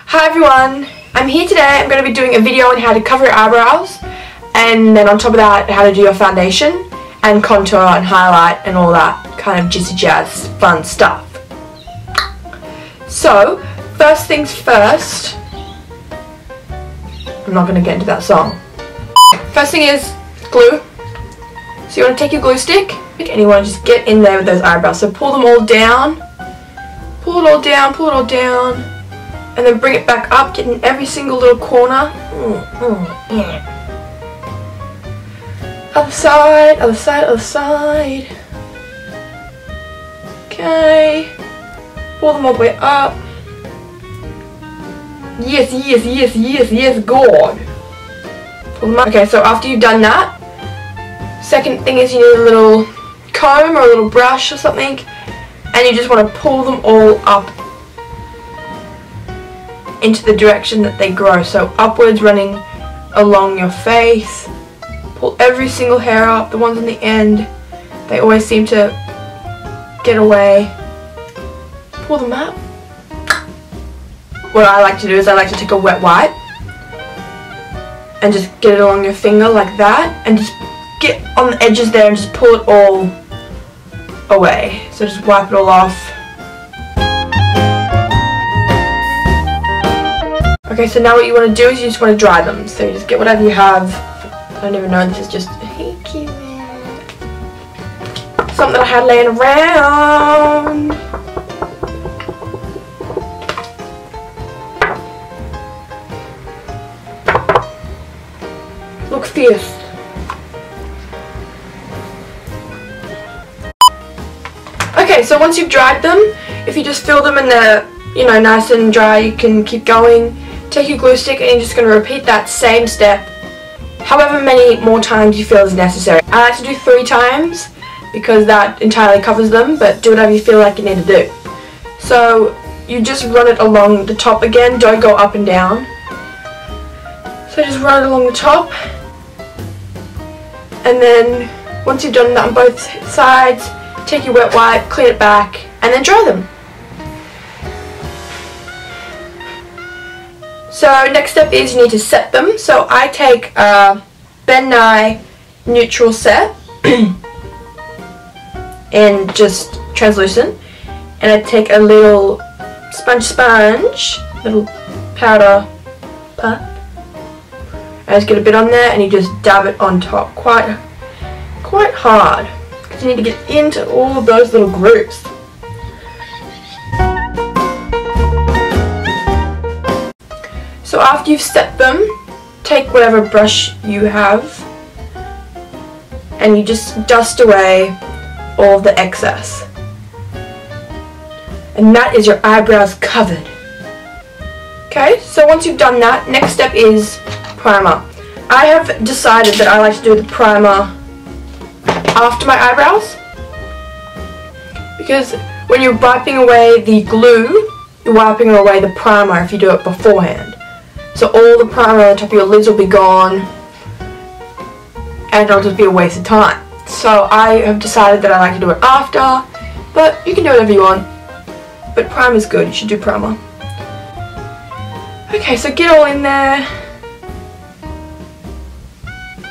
Hi everyone, I'm here today. I'm going to be doing a video on how to cover your eyebrows, and then on top of that how to do your foundation and contour and highlight and all that kind of jizzy jazz fun stuff. So first things first, I'm not going to get into that song. First thing is glue. So you want to take your glue stick and you want to just get in there with those eyebrows. So pull them all down, pull it all down, pull it all down, and then bring it back up, get in every single little corner. Yeah. Other side, other side, other side. Okay. Pull them all the way up. Yes, yes, yes, yes, yes, God. Pull them up. Okay, so after you've done that, second thing is you need a little comb or a little brush or something, and you just want to pull them all up into the direction that they grow. So upwards, running along your face. Pull every single hair up. The ones on the end, they always seem to get away. Pull them up. What I like to do is I like to take a wet wipe and just get it along your finger like that, and just get on the edges there and just pull it all away. So just wipe it all off. Okay, so now what you want to do is you just want to dry them. So you just get whatever you have. I don't even know, this is just something that I had laying around. Look fierce. Okay, so once you've dried them, if you just feel them and they're, nice and dry, you can keep going. Take your glue stick and you're just going to repeat that same step however many more times you feel is necessary. I like to do 3 times because that entirely covers them, but do whatever you feel like you need to do. So you just run it along the top again, don't go up and down. So just run it along the top, and then once you've done that on both sides, take your wet wipe, clean it back, and then dry them. So next step is you need to set them. So I take a Ben Nye neutral set and just translucent, and I take a little sponge, little powder puff. I just get a bit on there and you just dab it on top quite hard, because you need to get into all of those little grooves. So after you've set them, take whatever brush you have and you just dust away all of the excess. And that is your eyebrows covered. Okay, so once you've done that, next step is primer. I have decided that I like to do the primer after my eyebrows, because when you're wiping away the glue, you're wiping away the primer if you do it beforehand. So all the primer on the top of your lids will be gone and it'll just be a waste of time. So I have decided that I like to do it after, but you can do whatever you want. But primer's good, you should do primer. Okay, so get all in there,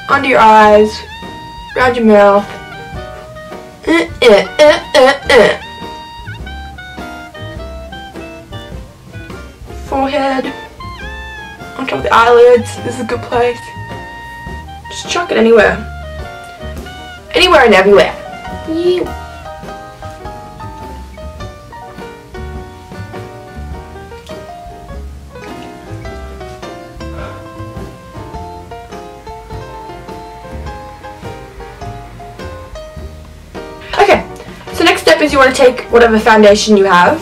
under your eyes, around your mouth. Forehead, on top of the eyelids. This is a good place. Just chuck it anywhere. Anywhere and everywhere. Okay, so next step is you want to take whatever foundation you have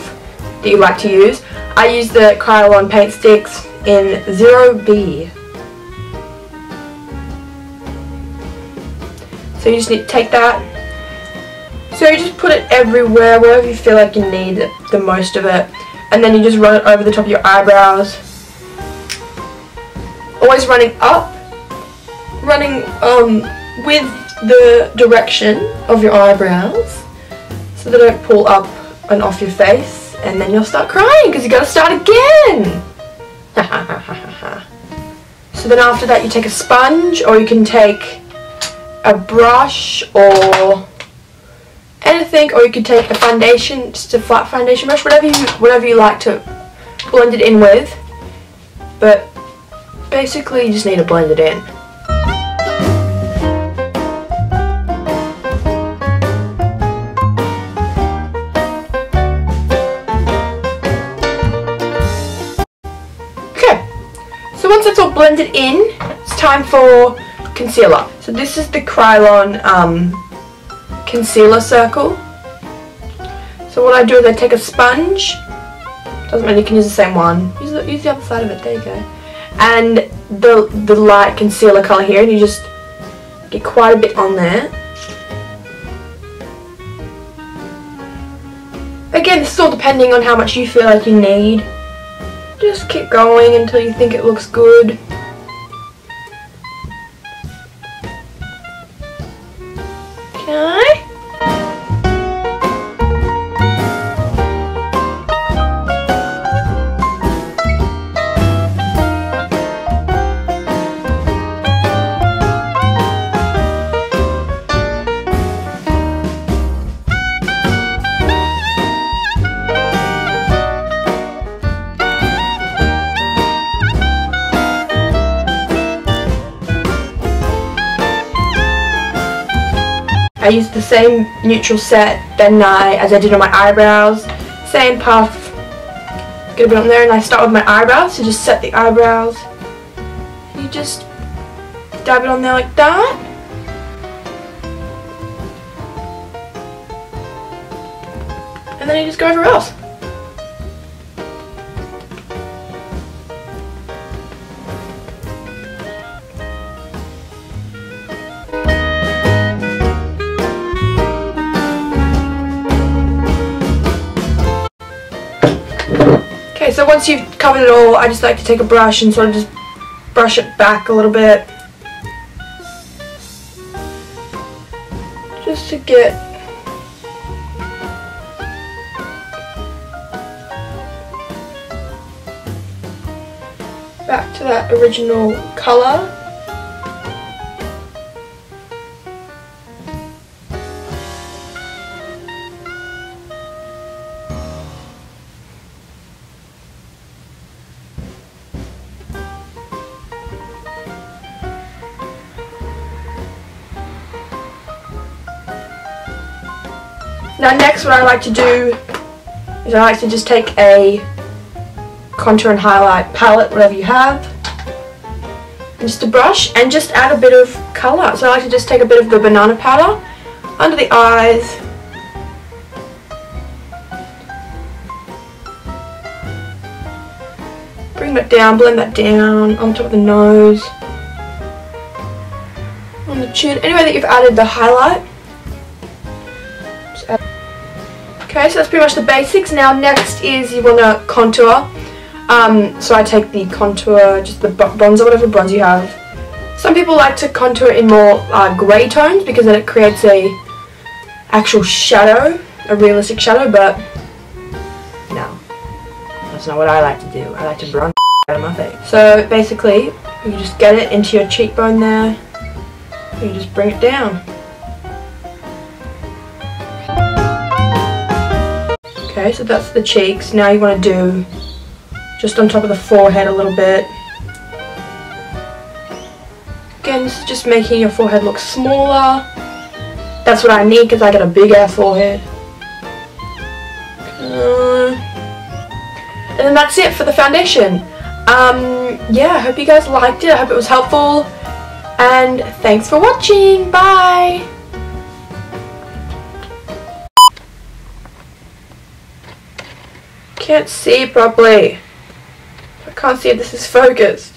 that you like to use. I use the Kryolan paint sticks in 0B. So you just need to take that. So you just put it everywhere, wherever you feel like you need the most of it. And then you just run it over the top of your eyebrows. Always running up. Running with the direction of your eyebrows, so they don't pull up and off your face, and then you'll start crying because you got to start again. So then after that you take a sponge, or you can take a brush or anything, or you can take a foundation, just a flat foundation brush, whatever you like to blend it in with. But basically you just need to blend it in. So once it's all blended in, it's time for concealer. So this is the Krylon concealer circle. So what I do is I take a sponge, doesn't matter, you can use the same one, use the other side of it, there you go, and the light concealer colour here, and you just get quite a bit on there. Again, this is all depending on how much you feel like you need. Just keep going until you think it looks good. Okay. I used the same neutral set as I did on my eyebrows. Same puff. Get a bit on there, and I start with my eyebrows, so just set the eyebrows. You just dab it on there like that. And then you just go everywhere else. Okay, so once you've covered it all, I just like to take a brush and sort of just brush it back a little bit. Just to get back to that original colour. Now next, what I like to do is I like to just take a contour and highlight palette, whatever you have, and just a brush, and just add a bit of colour. So I like to just take a bit of the banana powder under the eyes, bring that down, blend that down on top of the nose, on the chin, anywhere that you've added the highlight. Okay, so that's pretty much the basics. Now next is you want to contour. So I take the contour, just the bronzer, whatever bronzer you have. Some people like to contour in more grey tones because then it creates a actual shadow, a realistic shadow, but no, that's not what I like to do. I like to bronze out of my face. So basically, you just get it into your cheekbone there, and you just bring it down. Okay, so that's the cheeks. Now you want to do just on top of the forehead a little bit. Again, just making your forehead look smaller. That's what I need because I got a big ass forehead. And then that's it for the foundation. Yeah, I hope you guys liked it. I hope it was helpful. And thanks for watching. Bye! Can't see properly. I can't see if this is focused.